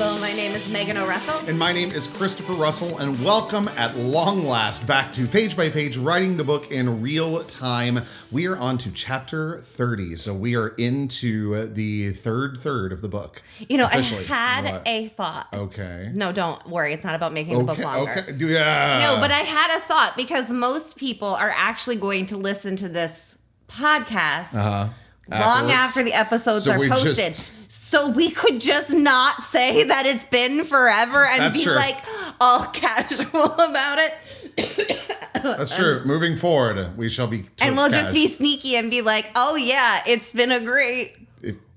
Hello, my name is Megan O'Russell. And my name is Christopher Russell, and welcome at long last back to Page by Page, writing the book in real time. We are on to chapter 30, so we are into the third of the book. You know, officially. I had a thought. Okay. No, don't worry. It's not about making the book longer. Okay. Yeah. No, but I had a thought because most people are actually going to listen to this podcast long after the episodes are posted. So we could just not say that it's been forever and That's be true. like all casual about it. That's true. Moving forward, we shall be And we'll just be sneaky and be like, oh yeah, it's been a great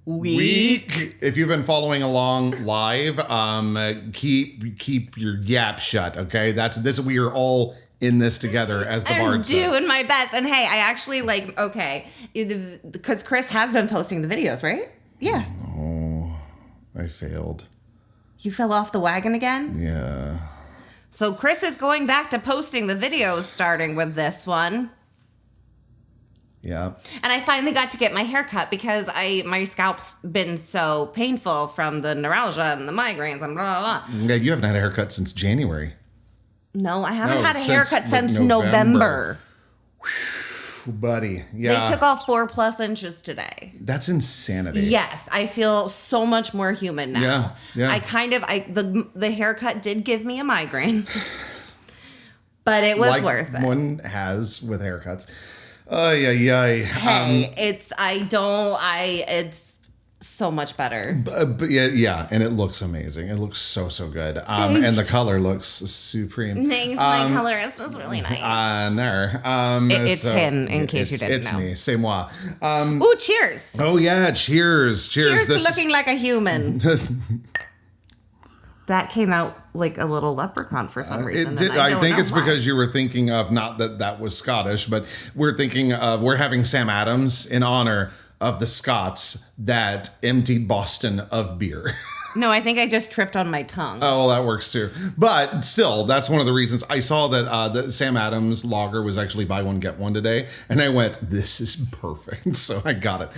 week. If you've been following along live, keep your yap shut, okay? That's this. We are all in this together, as the bard said. I'm doing my best. And hey, I actually because Chris has been posting the videos, right? Yeah. Oh, I failed. You fell off the wagon again? Yeah. So Chris is going back to posting the videos starting with this one. Yeah. And I finally got to get my hair cut because my scalp's been so painful from the neuralgia and the migraines and blah, blah, blah. Yeah, you haven't had a haircut since January. No, I haven't had a haircut since November. Whew, buddy. Yeah. They took off 4+ inches today. That's insanity. Yes, I feel so much more human now. Yeah. The haircut did give me a migraine. But it was worth it. One has with haircuts. Hey, it's so much better. But yeah, and it looks amazing. It looks so good. And the color looks supreme. Thanks, my colorist was really nice. It's him, in case you didn't know. It's me, c'est moi. Ooh, cheers. Oh yeah, cheers. Cheers to looking like a human. That came out like a little leprechaun for some reason. It did. I think it's because you were thinking of, not that was Scottish, but we're having Sam Adams in honor of the Scots that emptied Boston of beer. No, I think I just tripped on my tongue. Oh, well, that works too. But still, that's one of the reasons. I saw that the Sam Adams lager was actually buy one, get one today. And I went, this is perfect. So I got it.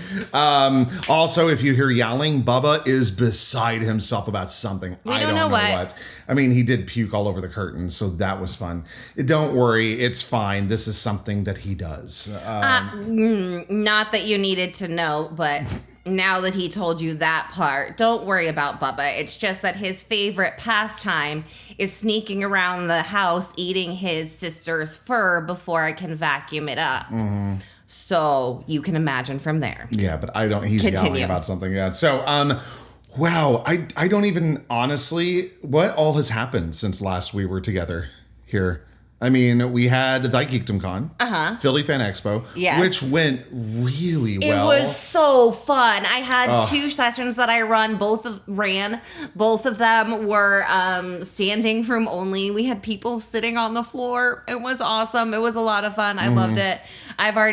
Also, if you hear yelling, Bubba is beside himself about something. I don't know what. I mean, he did puke all over the curtain, so that was fun. Don't worry, it's fine. This is something that he does. Not that you needed to know, but... Now that he told you that part, don't worry about Bubba. It's just that his favorite pastime is sneaking around the house eating his sister's fur before I can vacuum it up. Mm-hmm. So you can imagine from there. Yeah, but he's yelling about something. Yeah. So, wow. I don't even, honestly, what all has happened since last we were together here? I mean, we had the Geekdom Con, Philly Fan Expo, which went really well. It was so fun. I had 2 sessions that I both of them were standing room only. We had people sitting on the floor. It was awesome. It was a lot of fun. I loved it.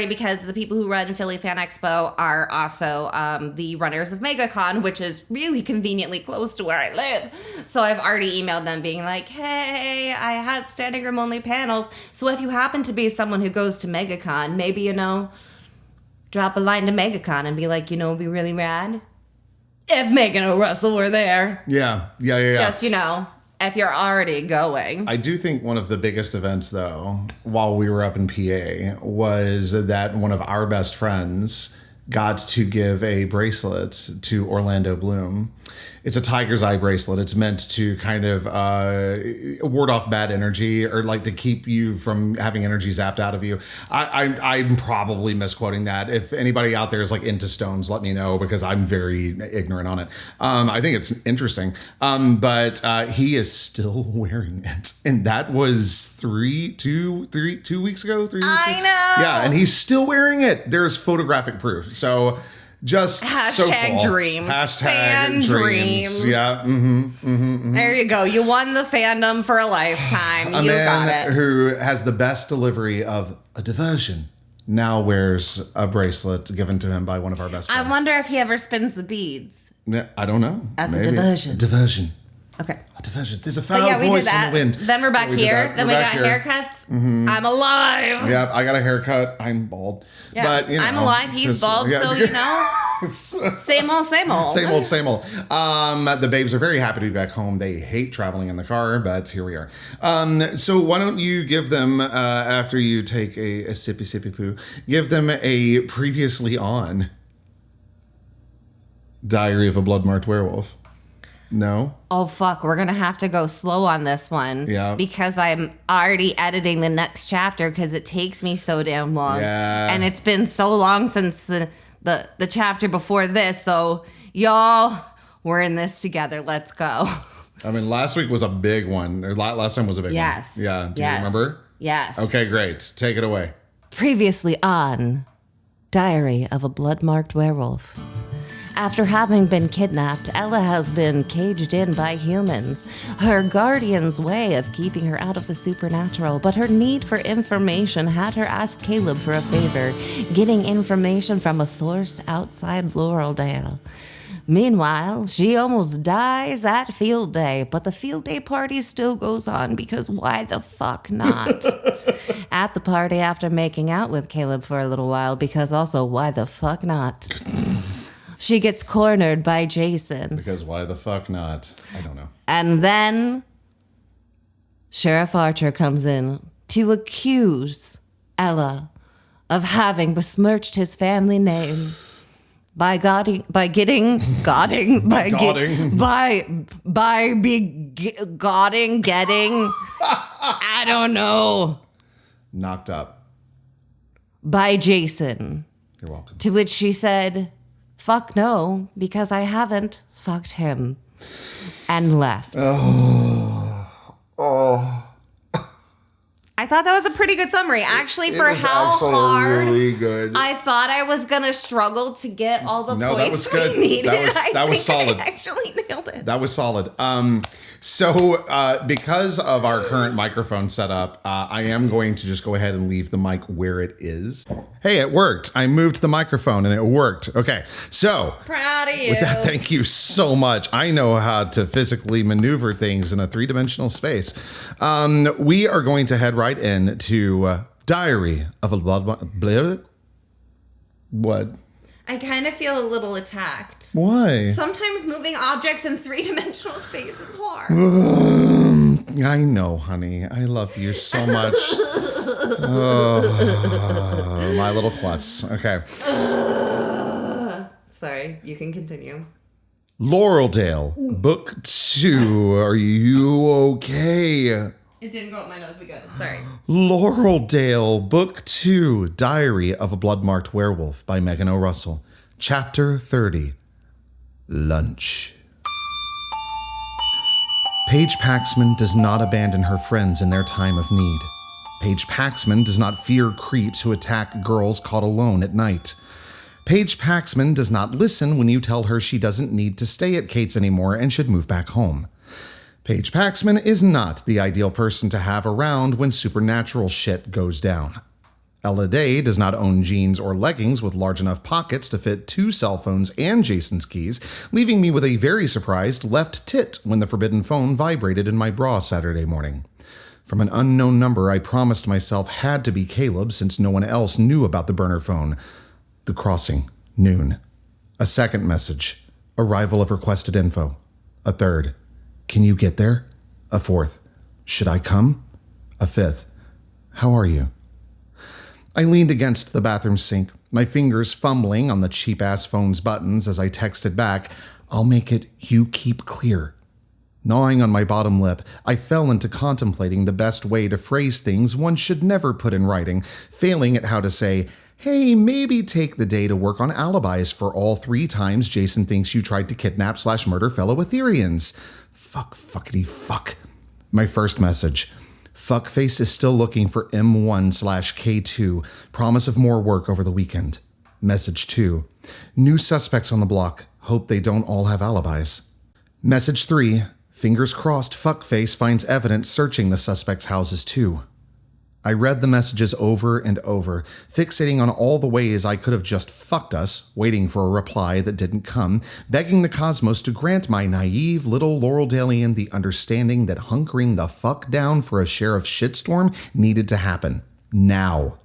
Because the people who run Philly Fan Expo are also the runners of MegaCon, which is really conveniently close to where I live. So I've already emailed them being like, hey, I had standing room only panels. So if you happen to be someone who goes to MegaCon, maybe, drop a line to MegaCon and be like, it'd be really rad if Megan O'Russell were there. Yeah. Just, if you're already going. I do think one of the biggest events, though, while we were up in PA, was that one of our best friends got to give a bracelet to Orlando Bloom. It's a tiger's eye bracelet. It's meant to kind of ward off bad energy, or like to keep you from having energy zapped out of you. I'm probably misquoting that. If anybody out there is like into stones, let me know, because I'm very ignorant on it. I think it's interesting. But he is still wearing it. And that was 2 weeks ago, 3 weeks ago. I know. Yeah, and he's still wearing it. There's photographic proof. So just hashtag so cool. dreams. Hashtag dreams. Yeah. There you go. You won the fandom for a lifetime. A man who has the best delivery of a diversion now wears a bracelet given to him by one of our best friends. I wonder if he ever spins the beads. I don't know. Maybe. A diversion. A diversion. Okay. A diversion. There's a foul voice in the wind. Then we're back here. Then we got haircuts. Mm-hmm. I'm alive. Yeah, I got a haircut. I'm bald. Yeah, but, I'm alive. He's bald, so Same old, same old. Same old, same old. The babes are very happy to be back home. They hate traveling in the car, but here we are. So why don't you give them, after you take a sippy poo, give them a previously on Diary of a Blood-Marked Werewolf. No? Oh, fuck. We're going to have to go slow on this one. Yeah. Because I'm already editing the next chapter because it takes me so damn long. Yeah. And it's been so long since the chapter before this. So, y'all, we're in this together. Let's go. I mean, last week was a big one. Or last time was a big one. Yes. Yeah. Do you remember? Yes. Okay, great. Take it away. Previously on Diary of a Blood-Marked Werewolf. After having been kidnapped, Ella has been caged in by humans. Her guardian's way of keeping her out of the supernatural, but her need for information had her ask Caleb for a favor, getting information from a source outside Laureldale. Meanwhile, she almost dies at field day, but the field day party still goes on because why the fuck not? At the party after making out with Caleb for a little while because also why the fuck not? She gets cornered by Jason. Because why the fuck not? I don't know. And then Sheriff Archer comes in to accuse Ella of having besmirched his family name by getting I don't know. Knocked up. By Jason. You're welcome. To which she said, fuck no, because I haven't fucked him. And left. Oh. I thought that was a pretty good summary. Actually, for how hard really good. I thought I was going to struggle to get all the points that was good. we needed. That was solid. I actually nailed it. That was solid. So because of our current microphone setup, I am going to just go ahead and leave the mic where it is. Hey, it worked. I moved the microphone and it worked. Okay, so. Proud of you. With that, thank you so much. I know how to physically maneuver things in a three-dimensional space. We are going to head right into Diary of a Blood... What? I kind of feel a little attacked. Why? Sometimes moving objects in three-dimensional space is hard. I know, honey. I love you so much. My little klutz. Okay. Sorry, you can continue. Laureldale, Book 2. Are you okay? It didn't go up my nose, but good. Sorry. Laureldale, Book 2, Diary of a Blood-Marked Werewolf by Megan O. Russell. Chapter 30, Lunch. Paige Paxman does not abandon her friends in their time of need. Paige Paxman does not fear creeps who attack girls caught alone at night. Paige Paxman does not listen when you tell her she doesn't need to stay at Kate's anymore and should move back home. Paige Paxman is not the ideal person to have around when supernatural shit goes down. Ella Day does not own jeans or leggings with large enough pockets to fit 2 cell phones and Jason's keys, leaving me with a very surprised left tit when the forbidden phone vibrated in my bra Saturday morning. From an unknown number I promised myself had to be Caleb since no one else knew about the burner phone. The crossing, noon. A second message, arrival of requested info. A third, can you get there? A fourth, should I come? A fifth, how are you? I leaned against the bathroom sink, my fingers fumbling on the cheap-ass phone's buttons as I texted back, I'll make it you keep clear. Gnawing on my bottom lip, I fell into contemplating the best way to phrase things one should never put in writing, failing at how to say, hey, maybe take the day to work on alibis for all 3 times Jason thinks you tried to kidnap/murder fellow Ethereans. Fuckity fuck. My first message. Fuckface is still looking for M1/K2. Promise of more work over the weekend. Message 2. New suspects on the block. Hope they don't all have alibis. Message 3. Fingers crossed Fuckface finds evidence searching the suspects' houses too. I read the messages over and over, fixating on all the ways I could have just fucked us, waiting for a reply that didn't come, begging the cosmos to grant my naive little Laureldalian the understanding that hunkering the fuck down for a sheriff's shitstorm needed to happen. Now.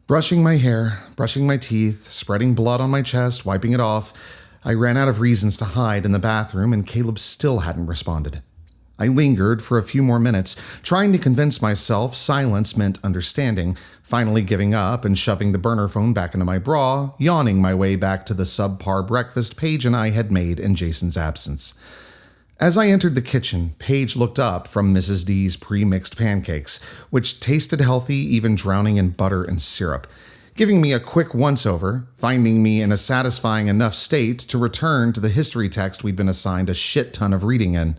Brushing my hair, brushing my teeth, spreading blood on my chest, wiping it off, I ran out of reasons to hide in the bathroom, and Caleb still hadn't responded. I lingered for a few more minutes, trying to convince myself silence meant understanding, finally giving up and shoving the burner phone back into my bra, yawning my way back to the subpar breakfast Paige and I had made in Jason's absence. As I entered the kitchen, Paige looked up from Mrs. D's pre-mixed pancakes, which tasted healthy, even drowning in butter and syrup, giving me a quick once-over, finding me in a satisfying enough state to return to the history text we'd been assigned a shit ton of reading in.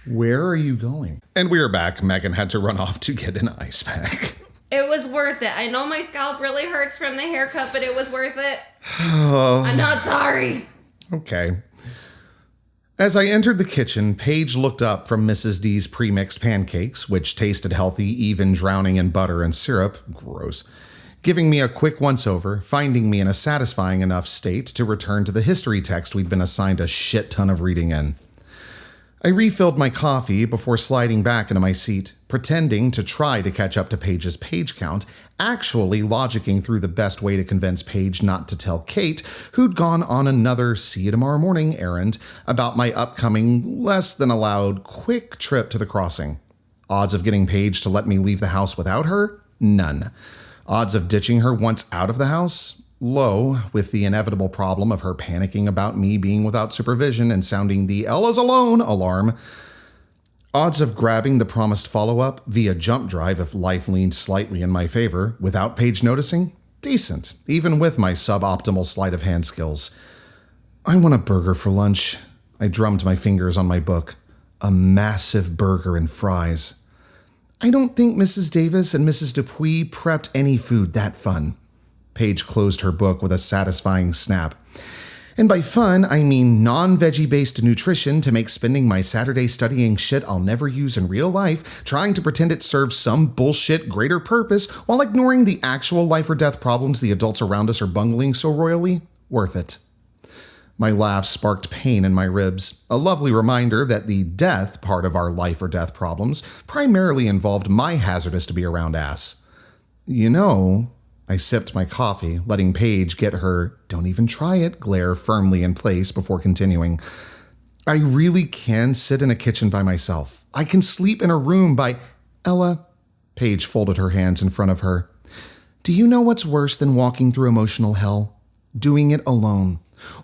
Where are you going? And we are back. Megan had to run off to get an ice pack. It was worth it. I know my scalp really hurts from the haircut, but it was worth it. I'm not sorry. Okay. As I entered the kitchen, Paige looked up from Mrs. D's pre-mixed pancakes, which tasted healthy, even drowning in butter and syrup. Gross. Giving me a quick once-over, finding me in a satisfying enough state to return to the history text we'd been assigned a shit ton of reading in. I refilled my coffee before sliding back into my seat, pretending to try to catch up to Paige's page count, actually logicking through the best way to convince Paige not to tell Kate, who'd gone on another see-you-tomorrow-morning errand, about my upcoming, less-than-allowed, quick trip to the crossing. Odds of getting Paige to let me leave the house without her? None. Odds of ditching her once out of the house? Low, with the inevitable problem of her panicking about me being without supervision and sounding the Ella's alone alarm. Odds of grabbing the promised follow-up via jump drive if life leaned slightly in my favor without Paige noticing? Decent, even with my suboptimal sleight of hand skills. I want a burger for lunch. I drummed my fingers on my book. A massive burger and fries. I don't think Mrs. Davis and Mrs. Dupuis prepped any food that fun. Paige closed her book with a satisfying snap. And by fun, I mean non-veggie-based nutrition to make spending my Saturday studying shit I'll never use in real life, trying to pretend it serves some bullshit greater purpose while ignoring the actual life or death problems the adults around us are bungling so royally, worth it. My laugh sparked pain in my ribs, a lovely reminder that the death part of our life or death problems primarily involved my hazardous-to-be-around ass. You know, I sipped my coffee, letting Paige get her "don't even try it" glare firmly in place before continuing. I really can sit in a kitchen by myself. I can sleep in a room by... Ella, Paige folded her hands in front of her. Do you know what's worse than walking through emotional hell? Doing it alone.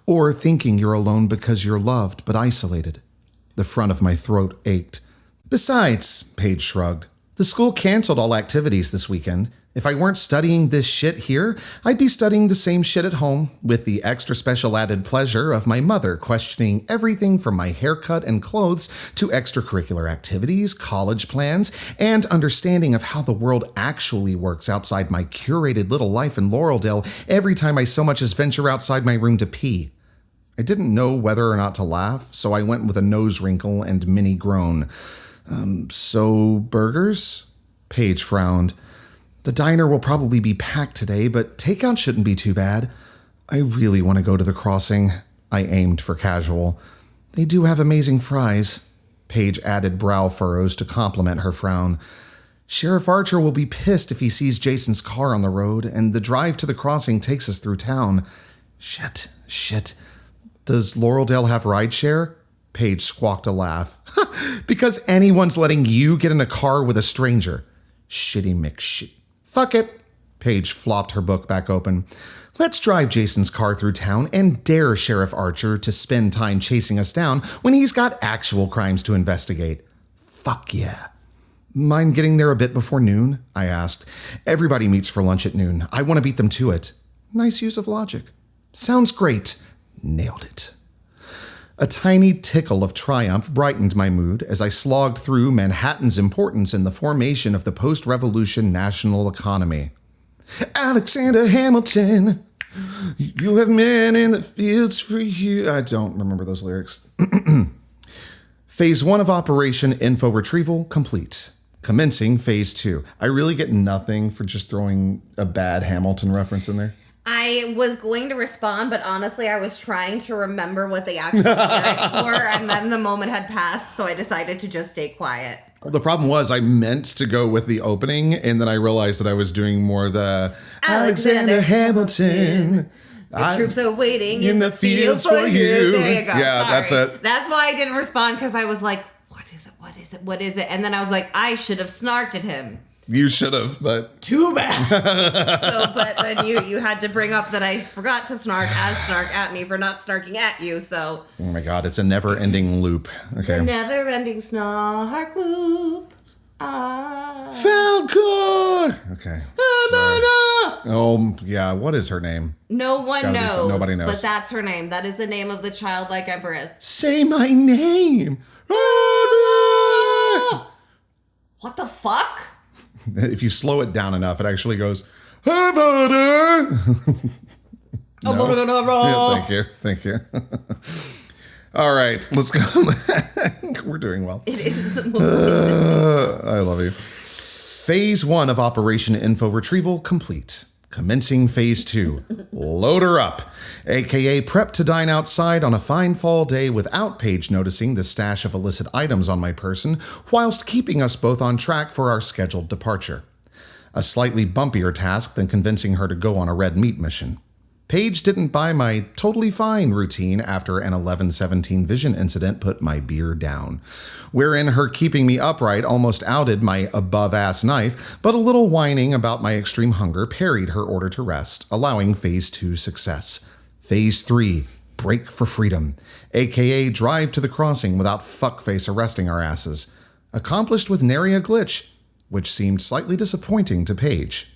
Or thinking you're alone because you're loved but isolated. The front of my throat ached. Besides, Paige shrugged, the school canceled all activities this weekend. If I weren't studying this shit here, I'd be studying the same shit at home, with the extra special added pleasure of my mother questioning everything from my haircut and clothes to extracurricular activities, college plans, and understanding of how the world actually works outside my curated little life in Laureldale every time I so much as venture outside my room to pee. I didn't know whether or not to laugh, so I went with a nose wrinkle and mini groan. So burgers? Paige frowned. The diner will probably be packed today, but takeout shouldn't be too bad. I really want to go to the crossing. I aimed for casual. They do have amazing fries. Paige added brow furrows to complement her frown. Sheriff Archer will be pissed if he sees Jason's car on the road, and the drive to the crossing takes us through town. Shit. Does Laureldale have rideshare? Paige squawked a laugh. Because anyone's letting you get in a car with a stranger. Shitty McShit. Fuck it. Paige flopped her book back open. Let's drive Jason's car through town and dare Sheriff Archer to spend time chasing us down when he's got actual crimes to investigate. Fuck yeah. Mind getting there a bit before noon? I asked. Everybody meets for lunch at noon. I want to beat them to it. Nice use of logic. Sounds great. Nailed it. A tiny tickle of triumph brightened my mood as I slogged through Manhattan's importance in the formation of the post-revolution national economy. Alexander Hamilton, you have men in the fields for you. I don't remember those lyrics. Phase 1 of Operation Info Retrieval complete. Commencing Phase 2. I really get nothing for just throwing a bad Hamilton reference in there. I was going to respond, but honestly, I was trying to remember what the actual lyrics were, and then the moment had passed, so I decided to just stay quiet. The problem was I meant to go with the opening, and then I realized that I was doing more the Alexander Hamilton. The troops are waiting in the fields for you. There you go. Yeah, Sorry. that's it. That's why I didn't respond, because I was like, what is it? What is it? What is it? And then I was like, I should have snarked at him. You should have, but... Too bad. But then you had to bring up that I forgot to snark at me for not snarking at you, so... Oh my God, it's a never-ending loop. Okay. The never-ending snark loop. Falcon! Okay. Oh, yeah, what is her name? No one knows. Nobody knows. But that's her name. That is the name of the childlike empress. Say my name! What the fuck? If you slow it down enough, it actually goes... No? Yeah, thank you. All right, let's go. We're doing well. It is the most I love you. Phase 1 of Operation Info Retrieval complete. Commencing Phase 2. Load her up. AKA prep to dine outside on a fine fall day without Paige noticing the stash of illicit items on my person, whilst keeping us both on track for our scheduled departure. A slightly bumpier task than convincing her to go on a red meat mission. Paige didn't buy my totally fine routine after an 11-17 vision incident put my beer down, wherein her keeping me upright almost outed my above-ass knife, but a little whining about my extreme hunger parried her order to rest, allowing Phase 2 success. Phase 3, break for freedom, aka drive to the crossing without fuckface arresting our asses. Accomplished with nary a glitch, which seemed slightly disappointing to Paige.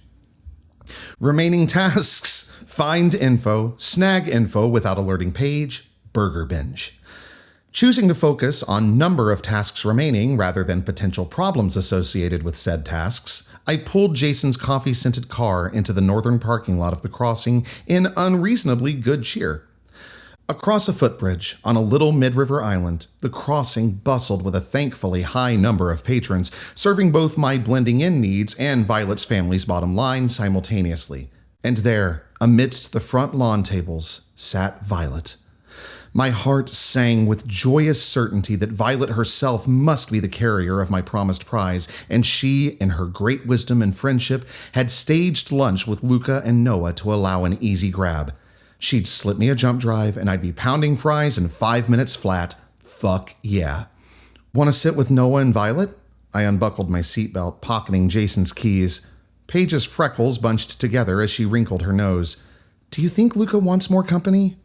Remaining tasks: find info, snag info without alerting Paige, burger binge. Choosing to focus on number of tasks remaining rather than potential problems associated with said tasks, I pulled Jason's coffee-scented car into the northern parking lot of the crossing in unreasonably good cheer. Across a footbridge on a little mid-river island, the crossing bustled with a thankfully high number of patrons, serving both my blending-in needs and Violet's family's bottom line simultaneously. And there, amidst the front lawn tables, sat Violet. My heart sang with joyous certainty that Violet herself must be the carrier of my promised prize, and she, in her great wisdom and friendship, had staged lunch with Luca and Noah to allow an easy grab. She'd slip me a jump drive, and I'd be pounding fries in 5 minutes flat. Fuck yeah. Want to sit with Noah and Violet? I unbuckled my seatbelt, pocketing Jason's keys. Paige's freckles bunched together as she wrinkled her nose. Do you think Luca wants more company?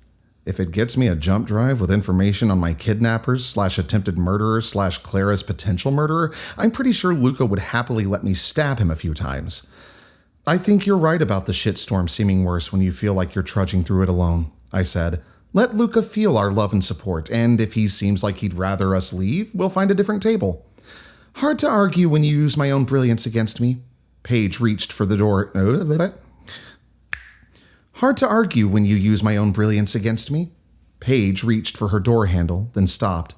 If it gets me a jump drive with information on my kidnappers / attempted murderer / Clara's potential murderer, I'm pretty sure Luca would happily let me stab him a few times. I think you're right about the shitstorm seeming worse when you feel like you're trudging through it alone, I said. Let Luca feel our love and support, and if he seems like he'd rather us leave, we'll find a different table. Hard to argue when you use my own brilliance against me. Paige reached for the door. Hard to argue when you use my own brilliance against me. Paige reached for her door handle, then stopped.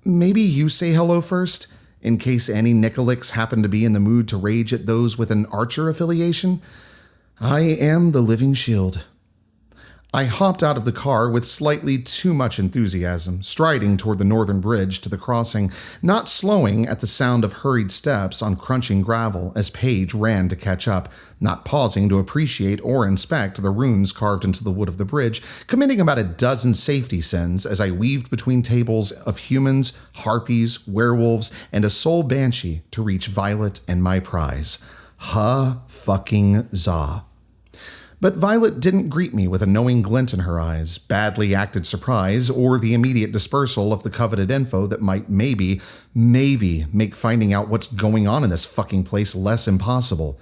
Maybe you say hello first, in case any Nicolix happen to be in the mood to rage at those with an Archer affiliation. I am the living shield. I hopped out of the car with slightly too much enthusiasm, striding toward the northern bridge to the crossing, not slowing at the sound of hurried steps on crunching gravel as Paige ran to catch up, not pausing to appreciate or inspect the runes carved into the wood of the bridge, committing about a dozen safety sins as I weaved between tables of humans, harpies, werewolves, and a soul banshee to reach Violet and my prize. Ha-fucking-za. But Violet didn't greet me with a knowing glint in her eyes, badly acted surprise, or the immediate dispersal of the coveted info that might maybe make finding out what's going on in this fucking place less impossible.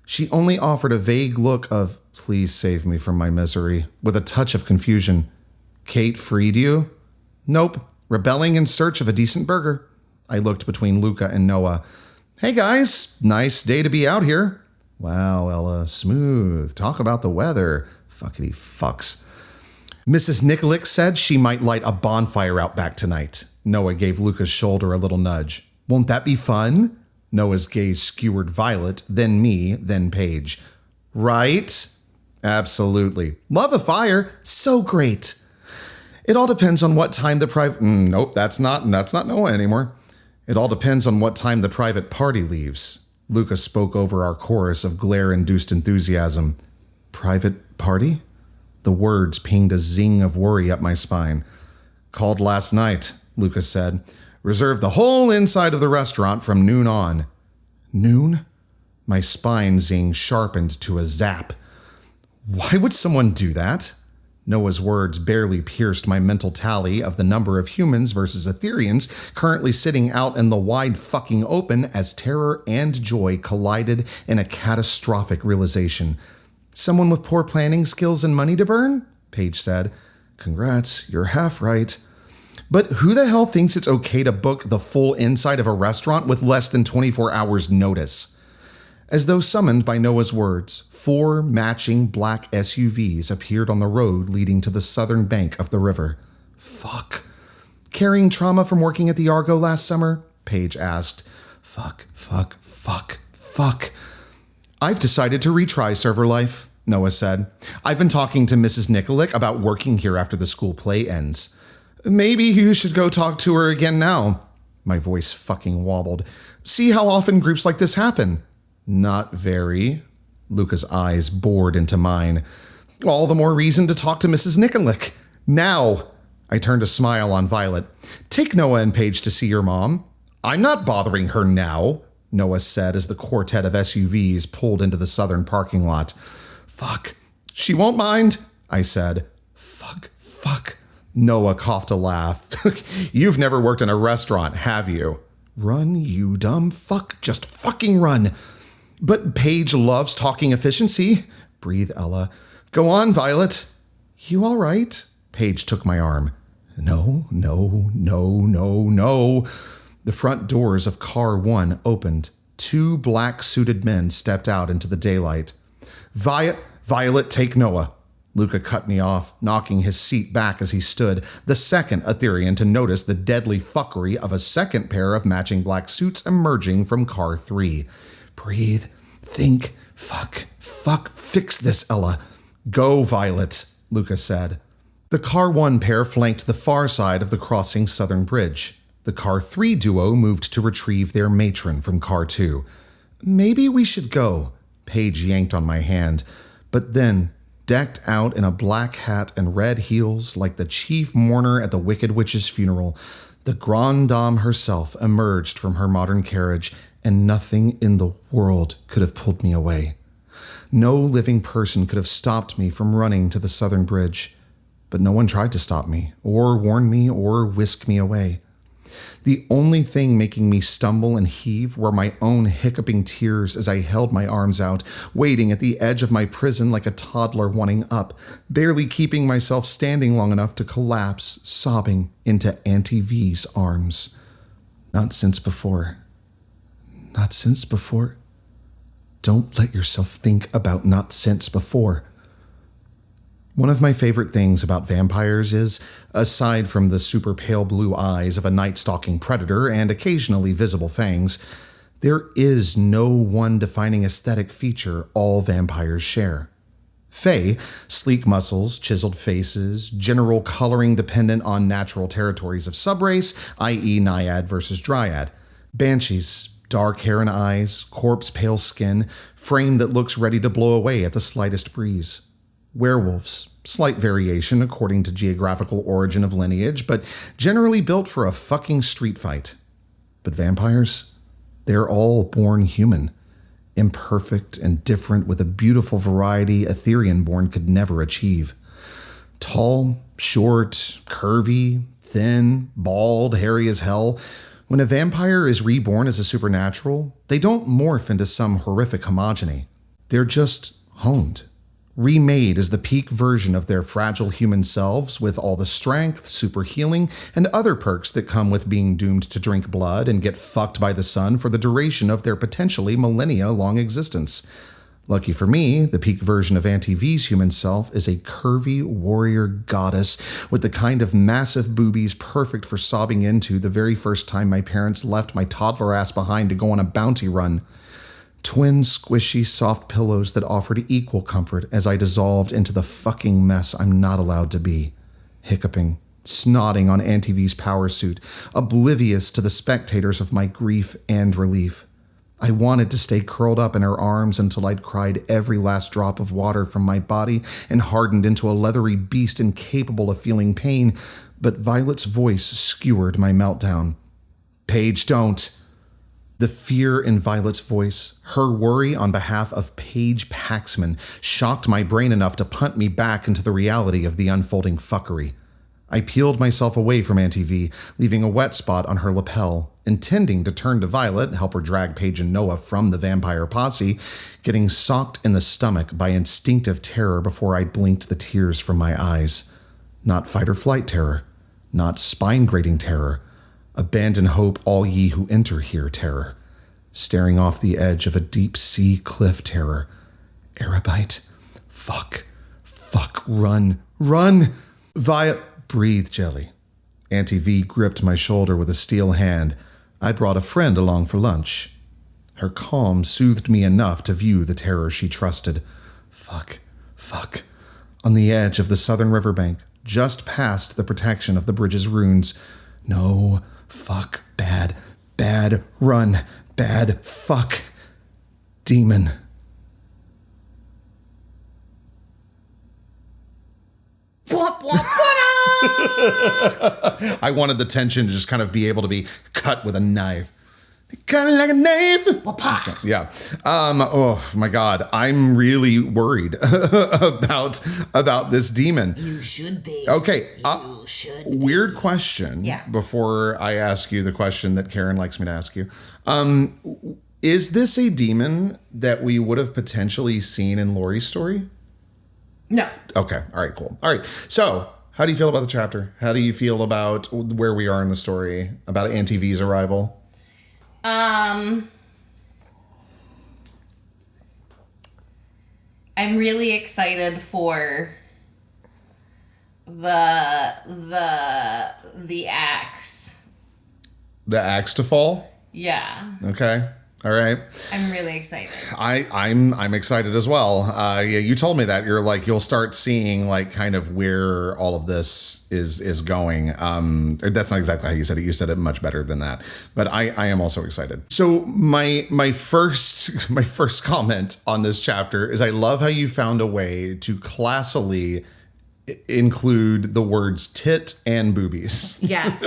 She only offered a vague look of, please save me from my misery, with a touch of confusion. Kate freed you? Nope. Rebelling in search of a decent burger. I looked between Luca and Noah. Hey guys, nice day to be out here. Wow, Ella, smooth. Talk about the weather. Fuckity fucks. Mrs. Nicolix said she might light a bonfire out back tonight. Noah gave Luca's shoulder a little nudge. Won't that be fun? Noah's gaze skewered Violet, then me, then Paige. Right? Absolutely. Love a fire. So great. It all depends on what time the Nope, that's not Noah anymore. It all depends on what time the private party leaves. Lucas spoke over our chorus of glare-induced enthusiasm. Private party? The words pinged a zing of worry up my spine. Called last night, Lucas said. Reserved the whole inside of the restaurant from noon on. Noon? My spine zing sharpened to a zap. Why would someone do that? Noah's words barely pierced my mental tally of the number of humans versus Etherians currently sitting out in the wide fucking open as terror and joy collided in a catastrophic realization. Someone with poor planning skills and money to burn? Paige said. Congrats, you're half right. But who the hell thinks it's okay to book the full inside of a restaurant with less than 24 hours notice? As though summoned by Noah's words, 4 matching black SUVs appeared on the road leading to the southern bank of the river. Fuck. Carrying trauma from working at the Argo last summer? Paige asked. Fuck. I've decided to retry server life, Noah said. I've been talking to Mrs. Nikolic about working here after the school play ends. Maybe you should go talk to her again now. My voice fucking wobbled. See how often groups like this happen. Not very. Luca's eyes bored into mine. All the more reason to talk to Mrs. Nikolic. Now. I turned a smile on Violet. Take Noah and Paige to see your mom. I'm not bothering her now, Noah said as the quartet of SUVs pulled into the southern parking lot. Fuck. She won't mind, I said. Fuck. Noah coughed a laugh. You've never worked in a restaurant, have you? Run, you dumb fuck. Just fucking run. But Paige loves talking efficiency, breathed Ella. Go on, Violet. You all right? Paige took my arm. No. The front doors of car 1 opened. 2 black-suited men stepped out into the daylight. Violet, take Noah. Luca cut me off, knocking his seat back as he stood, the second Etherian to notice the deadly fuckery of a second pair of matching black suits emerging from car 3. Breathe. Think. Fuck. Fix this, Ella. Go, Violet, Luca said. The car 1 pair flanked the far side of the crossing southern bridge. The car 3 duo moved to retrieve their matron from car 2. Maybe we should go. Paige yanked on my hand. But then, decked out in a black hat and red heels like the chief mourner at the Wicked Witch's funeral, the grande dame herself emerged from her modern carriage, and nothing in the world could have pulled me away. No living person could have stopped me from running to the southern bridge, but no one tried to stop me, or warn me, or whisk me away. The only thing making me stumble and heave were my own hiccuping tears as I held my arms out, waiting at the edge of my prison like a toddler wanting up, barely keeping myself standing long enough to collapse, sobbing, into Auntie V's arms. Not since before. Don't let yourself think about not since before. One of my favorite things about vampires is, aside from the super pale blue eyes of a night-stalking predator and occasionally visible fangs, there is no one defining aesthetic feature all vampires share. Fae, sleek muscles, chiseled faces, general coloring dependent on natural territories of subrace, i.e. Naiad versus Dryad. Banshees, dark hair and eyes, corpse-pale skin, frame that looks ready to blow away at the slightest breeze. Werewolves, slight variation according to geographical origin of lineage, but generally built for a fucking street fight. But vampires? They're all born human, imperfect and different with a beautiful variety Etherian-born could never achieve. Tall, short, curvy, thin, bald, hairy as hell. When a vampire is reborn as a supernatural, they don't morph into some horrific homogeny. They're just honed. Remade as the peak version of their fragile human selves with all the strength, super healing, and other perks that come with being doomed to drink blood and get fucked by the sun for the duration of their potentially millennia-long existence. Lucky for me, the peak version of Auntie V's human self is a curvy warrior goddess with the kind of massive boobies perfect for sobbing into the very first time my parents left my toddler ass behind to go on a bounty run. Twin squishy soft pillows that offered equal comfort as I dissolved into the fucking mess I'm not allowed to be. Hiccuping, snotting on Auntie V's power suit, oblivious to the spectators of my grief and relief. I wanted to stay curled up in her arms until I'd cried every last drop of water from my body and hardened into a leathery beast incapable of feeling pain, but Violet's voice skewered my meltdown. Paige, don't. The fear in Violet's voice, her worry on behalf of Paige Paxman, shocked my brain enough to punt me back into the reality of the unfolding fuckery. I peeled myself away from Auntie V, leaving a wet spot on her lapel, intending to turn to Violet, help her drag Paige and Noah from the vampire posse, getting socked in the stomach by instinctive terror before I blinked the tears from my eyes. Not fight or flight terror, not spine-grating terror, abandon hope all ye who enter here terror, staring off the edge of a deep-sea cliff terror. Arabite, fuck, run, breathe, Jelly. Auntie V gripped my shoulder with a steel hand. I'd brought a friend along for lunch. Her calm soothed me enough to view the terror she trusted. Fuck. On the edge of the southern riverbank, just past the protection of the bridge's ruins. No, fuck, bad, run, bad, fuck, demon. I wanted the tension to just kind of be able to be cut with a knife. Cut like a knife. Okay, yeah. Oh my God. I'm really worried about this demon. You should be. Okay. You should be. Weird question. Yeah. Before I ask you the question that Karen likes me to ask you. Is this a demon that we would have potentially seen in Laurie's story? No. Okay. All right, cool. All right. So how do you feel about the chapter? How do you feel about where we are in the story, about Auntie V's arrival? I'm really excited for the axe. The axe to fall? Yeah. Okay. All right. I'm really excited. I'm excited as well. Yeah, you told me that you'll start seeing like kind of where all of this is going. That's not exactly how you said it. You said it much better than that. But I am also excited. So my first comment on this chapter is I love how you found a way to classily include the words tit and boobies. Yes.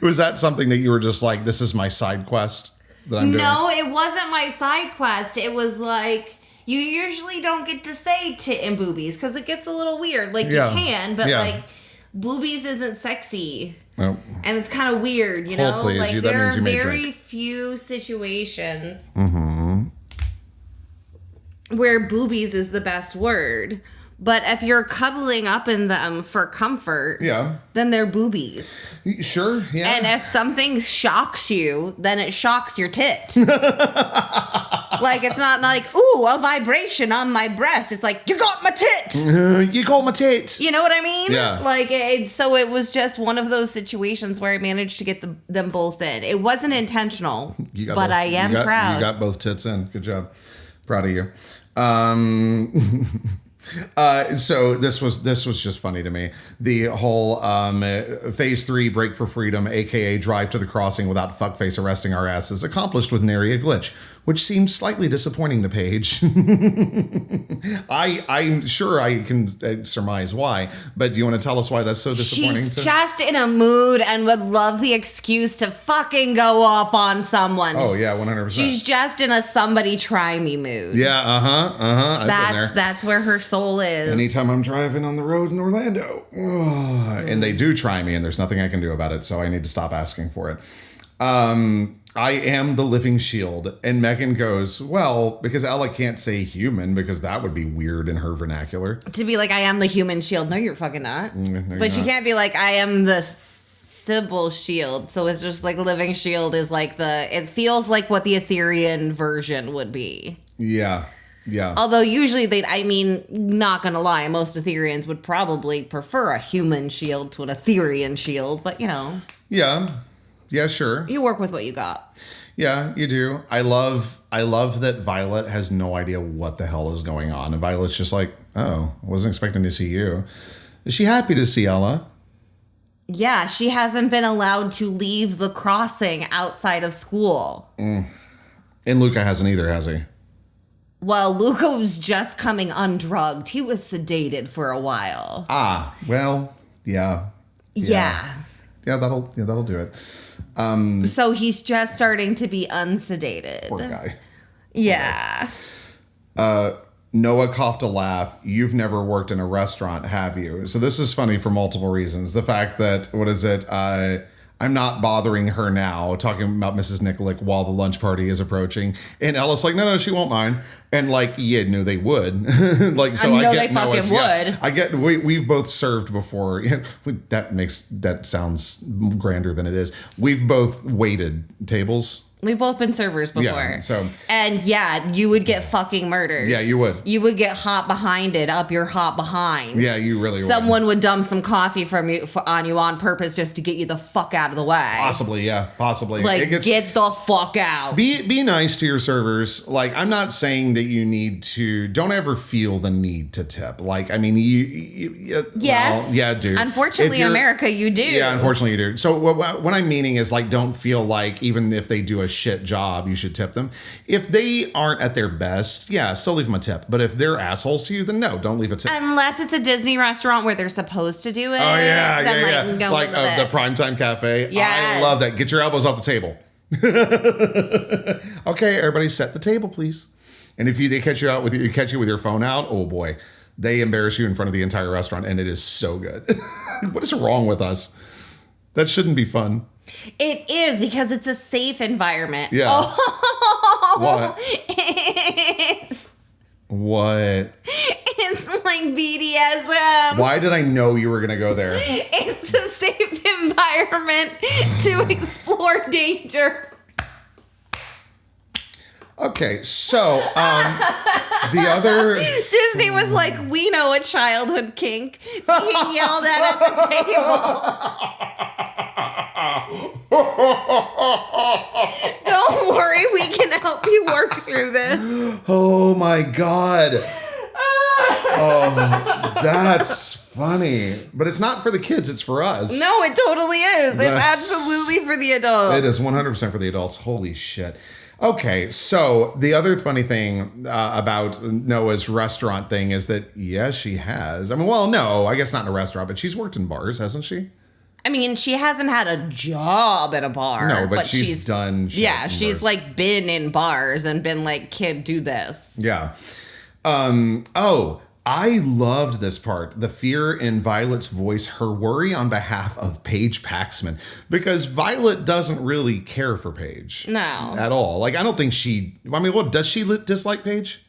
Was that something that you were just like, this is my side quest that I'm doing? No, it wasn't my side quest. It was like, you usually don't get to say tit and boobies because it gets a little weird. Like, you can, but like, boobies isn't sexy. Oh. And it's kind of weird, you know? Please. Like, That there means are you may very drink. few situations where boobies is the best word. But if you're cuddling up in them for comfort, then they're boobies. Sure, yeah. And if something shocks you, then it shocks your tit. Like, it's not like, ooh, a vibration on my breast. It's like, you got my tit. You got my tit. You know what I mean? Yeah. Like, so it was just one of those situations where I managed to get them both in. It wasn't intentional, but I am proud. You got both tits in. Good job. Proud of you. So this was just funny to me. The whole phase 3 break for freedom, aka drive to the crossing without fuckface arresting our asses, accomplished with nary a glitch, which seemed slightly disappointing to Paige. I'm sure I can surmise why, but do you want to tell us why that's so disappointing? She's just in a mood and would love the excuse to fucking go off on someone. Oh yeah, 100%. She's just in a somebody try me mood. Yeah, I've been there. That's where her soul is. Anytime I'm driving on the road in Orlando, and they do try me, and there's nothing I can do about it, so I need to stop asking for it. I am the living shield. And Megan goes, well, because Ella can't say human because that would be weird in her vernacular. To be like, I am the human shield. No, you're fucking not. No, but she can't be like, I am the Sybil shield. So it's just like living shield is like it feels like what the Etherean version would be. Yeah. Yeah. Although usually not gonna lie, most Ethereans would probably prefer a human shield to an Etherean shield, but you know. Yeah. Yeah, sure. You work with what you got. Yeah, you do. I love that Violet has no idea what the hell is going on. And Violet's just like, oh, I wasn't expecting to see you. Is she happy to see Ella? Yeah, she hasn't been allowed to leave the crossing outside of school. And Luca hasn't either, has he? Well, Luca was just coming undrugged. He was sedated for a while. Ah, well, yeah. Yeah. Yeah, that'll do it. So he's just starting to be unsedated. Poor guy. Yeah. Noah coughed a laugh. You've never worked in a restaurant, have you? So this is funny for multiple reasons. The fact that, I'm not bothering her now, talking about Mrs. Nikolic while the lunch party is approaching. And Ella's like, no, she won't mind. And like, yeah, no, they would. Like, so I know get they fucking would. I get, we've both served before. That sounds grander than it is. We've both waited tables. We've both been servers before. Yeah, so. And yeah, you would get fucking murdered. Yeah, you would. You would get hot behind it, up your hot behind. Yeah, you really would. Someone would dump some coffee on you on purpose just to get you the fuck out of the way. Possibly, yeah. Possibly. Like, get the fuck out. Be nice to your servers. Like, I'm not saying that you need to, don't ever feel the need to tip. Like, I mean, yes. Well, yeah, dude. Unfortunately, in America, you do. Yeah, unfortunately, you do. So what I'm meaning is, like, don't feel like even if they do a shit job, you should tip them. If they aren't at their best, yeah, still leave them a tip. But if they're assholes to you, then no, don't leave a tip. Unless it's a Disney restaurant where they're supposed to do it. Oh, yeah, then, yeah. Like the Primetime Cafe. Yes. I love that. Get your elbows off the table. Okay, everybody set the table, please. And if they catch you with your phone out, oh boy, they embarrass you in front of the entire restaurant, and it is so good. What is wrong with us? That shouldn't be fun. It is, because it's a safe environment. Yeah. Oh, What? What? It's like BDSM. Why did I know you were going to go there? It's a safe environment to explore danger. Okay, so the other... Disney was like, we know a childhood kink being yelled at the table. Don't worry, we can help you work through this. Oh my God. Oh, that's funny. But it's not for the kids, it's for us. No, it totally is. It's absolutely for the adults. It is 100% for the adults. Holy shit. Okay, so the other funny thing about Noah's restaurant thing is that, yes, she has. I mean, well, no, I guess not in a restaurant, but she's worked in bars, hasn't she? I mean, she hasn't had a job at a bar. No, but she's done shit. Yeah, she's like been in bars and been like, kid, do this. Yeah. I loved this part. The fear in Violet's voice, her worry on behalf of Paige Paxman. Because Violet doesn't really care for Paige. No. At all. Like, I don't think does she dislike Paige?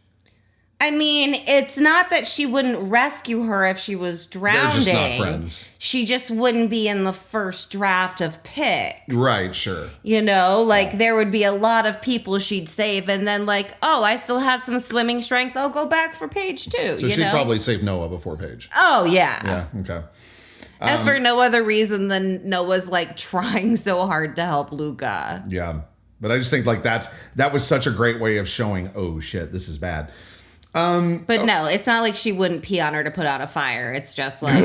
I mean, it's not that she wouldn't rescue her if she was drowning. They're just not friends. She just wouldn't be in the first draft of picks. Right, sure. You know, like there would be a lot of people she'd save, and then like, oh, I still have some swimming strength. I'll go back for Paige too. So she'd probably save Noah before Paige. Oh, yeah. Yeah, okay. And for no other reason than Noah's like trying so hard to help Luca. Yeah. But I just think like that was such a great way of showing, oh shit, this is bad. But no, it's not like she wouldn't pee on her to put out a fire. It's just like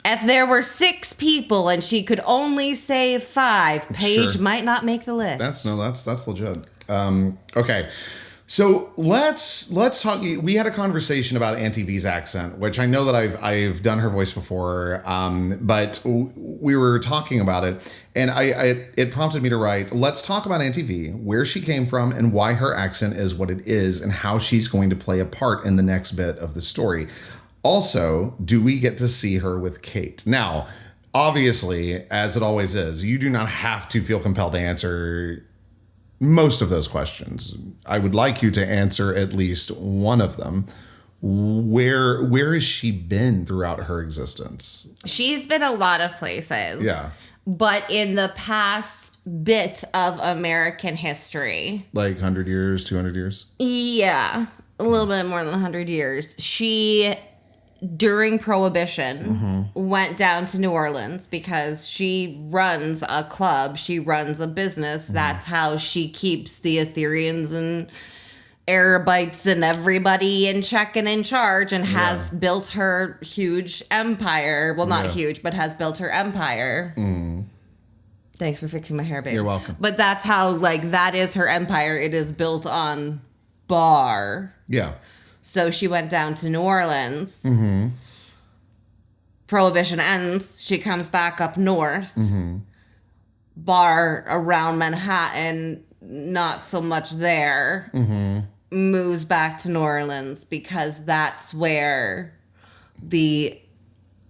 if there were 6 people and she could only save 5, Paige might not make the list. That's legit. Okay. So let's talk. We had a conversation about Auntie V's accent, which I know that I've done her voice before, but we were talking about it, and it prompted me to write. Let's talk about Auntie V, where she came from, and why her accent is what it is, and how she's going to play a part in the next bit of the story. Also, do we get to see her with Kate? Now, obviously, as it always is, you do not have to feel compelled to answer most of those questions. I would like you to answer at least one of them. Where has she been throughout her existence? She's been a lot of places. Yeah. But in the past bit of American history. Like 100 years, 200 years? Yeah. A little bit more than 100 years. She, during Prohibition, went down to New Orleans because she runs a club. She runs a business. That's how she keeps the Ethereans and airbites and everybody in check and in charge and has built her huge empire. Well, not huge, but has built her empire. Thanks for fixing my hair, babe. You're welcome. But that's how, like, that is her empire. It is built on bar. Yeah. So she went down to New Orleans. Prohibition ends. She comes back up north. Bar around Manhattan, not so much there. Moves back to New Orleans because that's where the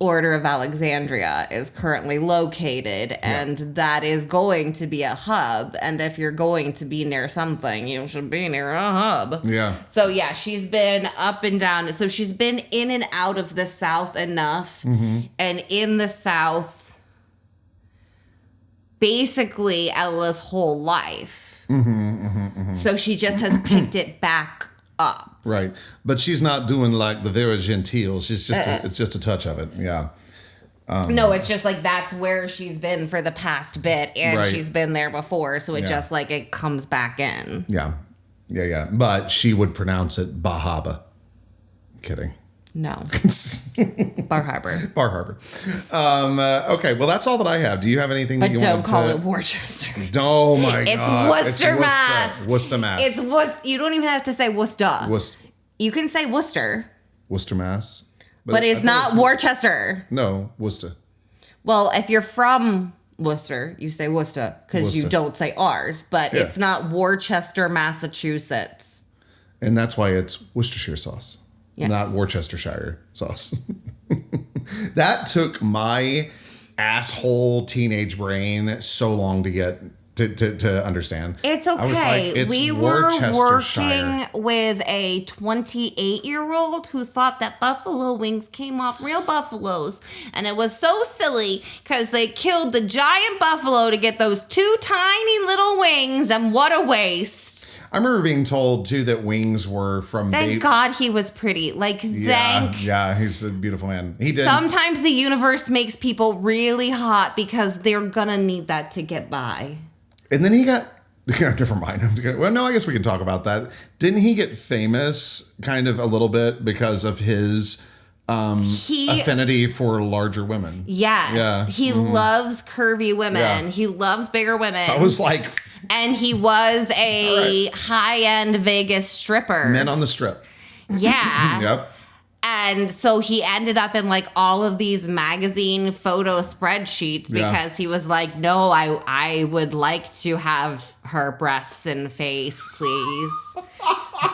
Order of Alexandria is currently located, and that is going to be a hub. And if you're going to be near something, you should be near a hub. Yeah. So yeah, she's been up and down. So she's been in and out of the South enough, and in the South, basically Ella's whole life. So she just has picked it back up. Right. But she's not doing like the very genteel. She's just it's just a touch of it. Yeah. No, it's just like that's where she's been for the past bit, and she's been there before, so it just like it comes back in. Yeah. Yeah. But she would pronounce it Bahaba. Kidding. No. Bar Harbor. Bar Harbor. Okay, well, that's all that I have. Do you have anything that you want to... But don't call it Worcester. Oh, my It's God. Worcester, Mass. Worcester, Mass. It's Worcester. You don't even have to say Worcester. You can say Worcester. Worcester, Mass. But it's not Worcester. No, Worcester. Well, if you're from Worcester, you say Worcester because you don't say ours. But it's not Worcester, Massachusetts. And that's why it's Worcestershire sauce. Yes. Not Worcestershire sauce. That took my asshole teenage brain so long to get to understand. It's okay. I was like, it's we were Worcestershire. working with a 28-year-old who thought that buffalo wings came off real buffaloes. And it was so silly because they killed the giant buffalo to get those two tiny little wings. And what a waste. I remember being told, too, that wings were from... Thank God he was pretty. Like, Yeah, he's a beautiful man. He did. Sometimes the universe makes people really hot because they're gonna need that to get by. And then he got... Never mind. Well, no, I guess we can talk about that. Didn't he get famous kind of a little bit because of his... affinity for larger women? Yes. Yeah. He loves curvy women. Yeah. He loves bigger women. So I was like... And he was a high-end Vegas stripper. Men on the Strip. Yeah. Yep. And so he ended up in like all of these magazine photo spreadsheets because he was like, no, I would like to have her breasts and face, please.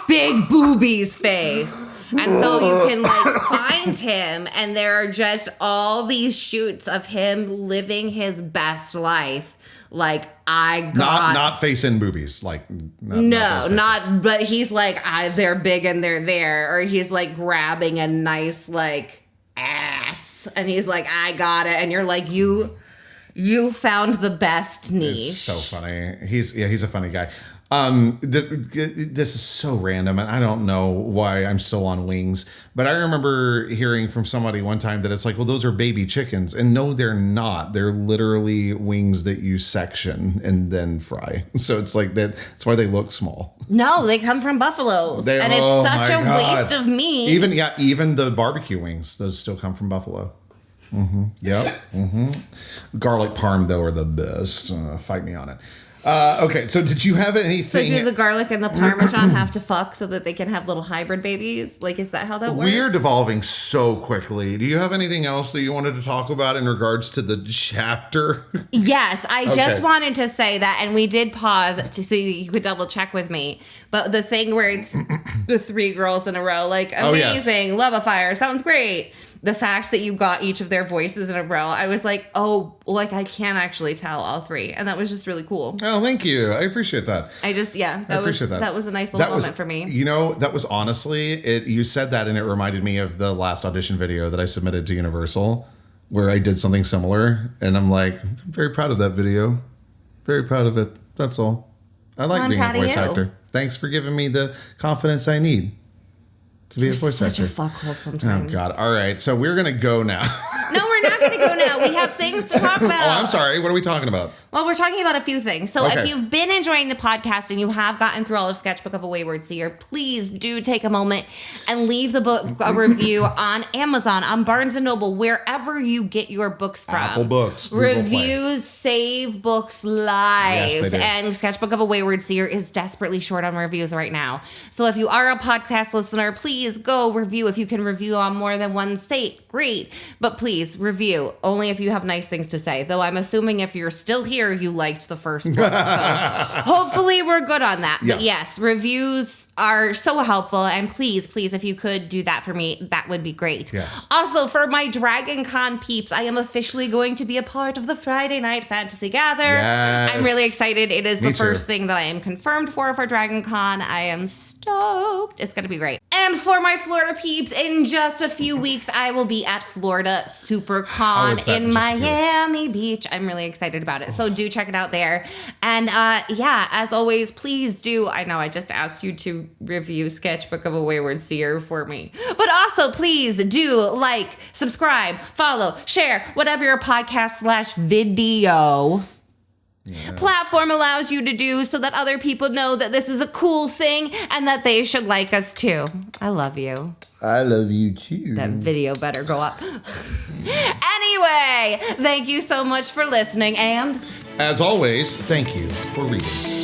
Big boobies face. And so you can like find him, and there are just all these shoots of him living his best life. Like, I got... Not face and boobies. Like, but he's like, they're big and they're there. Or he's like grabbing a nice, like, ass. And he's like, I got it. And you're like, you found the best niche. It's so funny. He's a funny guy. This is so random, and I don't know why I'm still on wings, but I remember hearing from somebody one time that it's like, well, those are baby chickens, and no, they're not. They're literally wings that you section and then fry. So it's like that. That's why they look small. No, they come from buffaloes, and it's such a waste of meat. Even the barbecue wings, those still come from buffalo. Yep. Garlic parm though are the best. Fight me on it. Okay, so did you have anything? So do the garlic and the Parmesan have to fuck so that they can have little hybrid babies? Like, is that how that works? We're devolving so quickly. Do you have anything else that you wanted to talk about in regards to the chapter? Yes, I just wanted to say that, and we did pause so you could double check with me. But the thing where it's the 3 girls in a row, like, amazing, love afire, sounds great. The fact that you got each of their voices in a row, I was like, I can actually tell all 3. And that was just really cool. Oh, thank you. I appreciate that. That was a nice little moment for me. You know, that was honestly, you said that and it reminded me of the last audition video that I submitted to Universal where I did something similar. And I'm like, I'm very proud of that video. Very proud of it. That's all. I like being a voice actor. Thanks for giving me the confidence I need to be a voice actor. Such a fuckhole sometimes. Oh, God. All right. So we're going to go now. No, we're not going to go now. We have things to talk about. Oh, I'm sorry. What are we talking about? Well, we're talking about a few things. So Okay. if you've been enjoying the podcast and you have gotten through all of Sketchbook of a Wayward Seer, please do take a moment and leave the book a review on Amazon, on Barnes & Noble, wherever you get your books from. Apple Books, Google Play. Reviews save books lives. Yes, they do. And Sketchbook of a Wayward Seer is desperately short on reviews right now. So if you are a podcast listener, please go review. If you can review on more than one site, great. But please review only if you have nice things to say. Though I'm assuming if you're still here, you liked the first book. So hopefully we're good on that. But yes, reviews are so helpful. And please, if you could do that for me, that would be great. Yes. Also, for my Dragon Con peeps, I am officially going to be a part of the Friday Night Fantasy Gather. Yes. I'm really excited. It is Me the first too. thing that I am confirmed for Dragon Con. I am stoked. It's going to be great. And for my Florida peeps, in just a few weeks, I will be at Florida How SuperCon is that in just a few Miami Beach. I'm really excited about it. So do check it out there. And as always, please do. I know I just asked you to review Sketchbook of a Wayward Seer for me. But also, please do like, subscribe, follow, share, whatever your podcast/video platform allows you to do, so that other people know that this is a cool thing and that they should like us too. I love you. I love you too. That video better go up. Anyway, thank you so much for listening, and As always, thank you for reading.